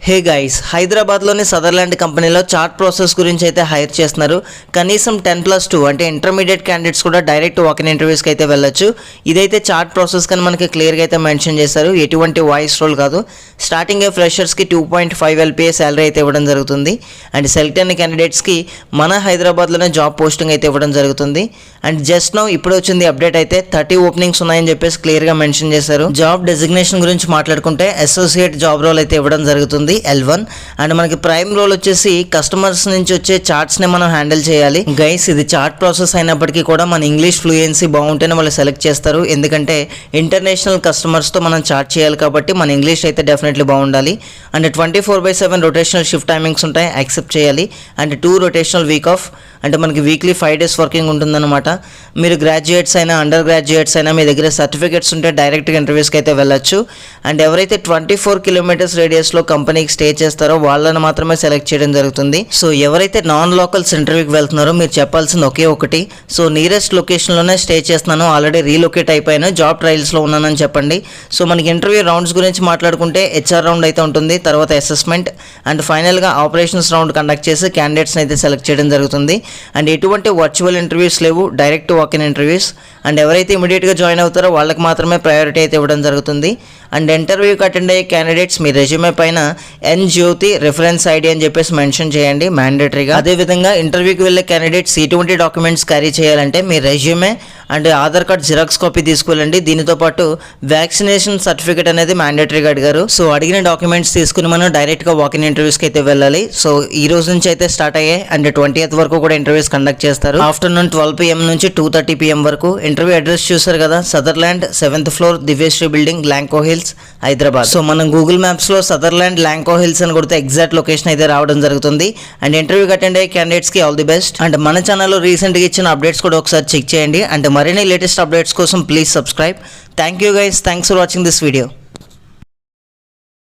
Hey guys, హైదరాబాద్లోని Sutherland కంపెనీలో chart process గురించి అయితే హైర్ చేస్తున్నారు. కనీసం 10+2 అంటే ఇంటర్మీడియట్ క్యాండిడేట్స్ కూడా డైరెక్ట్ వాకిన్ ఇంటర్వ్యూస్కి అయితే వెళ్ళొచ్చు. ఇదైతే చార్ట్ ప్రాసెస్ కానీ మనకి క్లియర్గా అయితే మెన్షన్ చేశారు. ఎటువంటి వాయిస్ రోల్ కాదు. స్టార్టింగ్ ఫ్రెషర్స్కి 2.5 LPA శాలరీ అయితే ఇవ్వడం జరుగుతుంది. అండ్ సెలెక్ట్ అయిన క్యాండిడేట్స్కి మన హైదరాబాద్లోనే జాబ్ పోస్టింగ్ అయితే ఇవ్వడం జరుగుతుంది. అండ్ జస్ట్ నౌ ఇప్పుడు వచ్చింది అప్డేట్ అయితే 30 ఓపెనింగ్స్ ఉన్నాయని చెప్పేసి క్లియర్గా మెన్షన్ చేశారు. జాబ్ డెసిగ్నేషన్ గురించి మాట్లాడుకుంటే అసోసియేట్ జాబ్ రోల్ అయితే ఇవ్వడం జరుగుతుంది L1. అండ్ మనకి ప్రైమ్ రోల్ వచ్చేసి కస్టమర్స్ నుంచి వచ్చే చార్ట్స్ ని మనం హ్యాండిల్ చేయాలి. గైస్, ఇది చార్ట్ ప్రాసెస్ అయినప్పటికీ కూడా మన ఇంగ్లీష్ ఫ్లూయెన్సీ బాగుంటేనే వాళ్ళు సెలెక్ట్ చేస్తారు. ఎందుకంటే ఇంటర్నేషనల్ కస్టమర్స్ తో మనం చార్ట్ చేయాలి కాబట్టి మన ఇంగ్లీష్ అయితే డెఫినెట్లీ బాగుండాలి. అండ్ 24/7 రొటేషనల్ షిఫ్ట్ టైమింగ్స్ ఉంటాయి, యాక్సెప్ట్ చేయాలి. అండ్ 2 రొటేషనల్ వీక్ ఆఫ్, అంటే మనకి వీక్లీ 5 days వర్కింగ్ ఉంటుందన్నమాట. మీరు గ్రాడ్యుయేట్స్ అయినా అండర్ గ్రాడ్యుయేట్స్ అయినా మీ దగ్గర సర్టిఫికేట్స్ ఉంటే డైరెక్ట్గా ఇంటర్వ్యూస్కి అయితే వెళ్ళొచ్చు. అండ్ ఎవరైతే 24 kilometers రేడియస్లో కంపెనీకి స్టే చేస్తారో వాళ్ళని మాత్రమే సెలెక్ట్ చేయడం జరుగుతుంది. సో ఎవరైతే నాన్ లోకల్స్ ఇంటర్వ్యూకి వెళ్తున్నారో మీరు చెప్పాల్సింది ఒకే ఒకటి. సో నియరెస్ట్ లొకేషన్లోనే స్టే చేస్తున్నాను, ఆల్రెడీ రీలొకేట్ అయిపోయాను, జాబ్ ట్రయల్స్లో ఉన్నానని చెప్పండి. సో మనకి ఇంటర్వ్యూ రౌండ్స్ గురించి మాట్లాడుకుంటే HR రౌండ్ అయితే ఉంటుంది, తర్వాత అసెస్మెంట్, అండ్ ఫైనల్గా ఆపరేషన్స్ రౌండ్ కండక్ట్ చేసి క్యాండిడేట్స్ని అయితే సెలెక్ట్ చేయడం జరుగుతుంది. అండ్ ఎటువంటి వర్చువల్ ఇంటర్వ్యూస్ లేవు, డైరెక్ట్ వాకిన్ ఇంటర్వ్యూస్. అండ్ ఎవరైతే ఇమీడియట్గా జాయిన్ అవుతారో వాళ్ళకి మాత్రమే ప్రయారిటీ అయితే ఇవ్వడం జరుగుతుంది. అండ్ ఇంటర్వ్యూకి అటెండ్ అయ్యే క్యాండిడేట్స్ మీ రెజ్యూమే పైన N-Jyoti రిఫరెన్స్ ID అని చెప్పేసి మెన్షన్ చేయండి మ్యాండేటరీగా. అదేవిధంగా ఇంటర్వ్యూకి వెళ్ళే క్యాండిడేట్స్ ఎటువంటి డాక్యుమెంట్స్ క్యారీ చేయాలంటే మీ resume and Aadhaar card xerox copy తీసుకెళ్ళండి. దీనితో పాటు వ్యాక్సినేషన్ సర్టిఫికేట్ అనేది మ్యాండేటరీగా అడిగారు. సో అడిగిన డాక్యుమెంట్స్ తీసుకుని మనం డైరెక్ట్గా వాకిన్ ఇంటర్వ్యూస్కి అయితే వెళ్ళాలి. సో ఈ రోజు నుంచి అయితే స్టార్ట్ అయ్యాయి. అండ్ 20th వరకు కూడా ఇంటర్వ్యూస్ కండక్ట్ చేస్తారు. ఆఫ్టర్నూన్ 12 PM నుంచి 2:30 PM వరకు. ఇంటర్వ్యూ అడ్రస్ చూసారు కదా, Sutherland 7th floor Divyasree building, Lanco hills, Hyderabad. So మనం గూగుల్ మ్యాప్స్ లో సదర్లాండ్ లాంకో హిల్స్ అని కొడితే ఎగ్జాక్ట్ లొకేషన్ అయితే రావడం జరుగుతుంది. అండ్ ఇంటర్వ్యూకి అటెండ్ అయ్యే క్యాండిడేట్స్ కి ఆల్ ది బెస్ట్. అండ్ మన ఛానల్లో రీసెంట్ గా ఇచ్చిన అప్డేట్స్ కూడా ఒకసారి చెక్ చేయండి. అండ్ మరిన్ని లేటెస్ట్ అప్డేట్స్ కోసం please subscribe. Thank you guys, thanks for watching this video.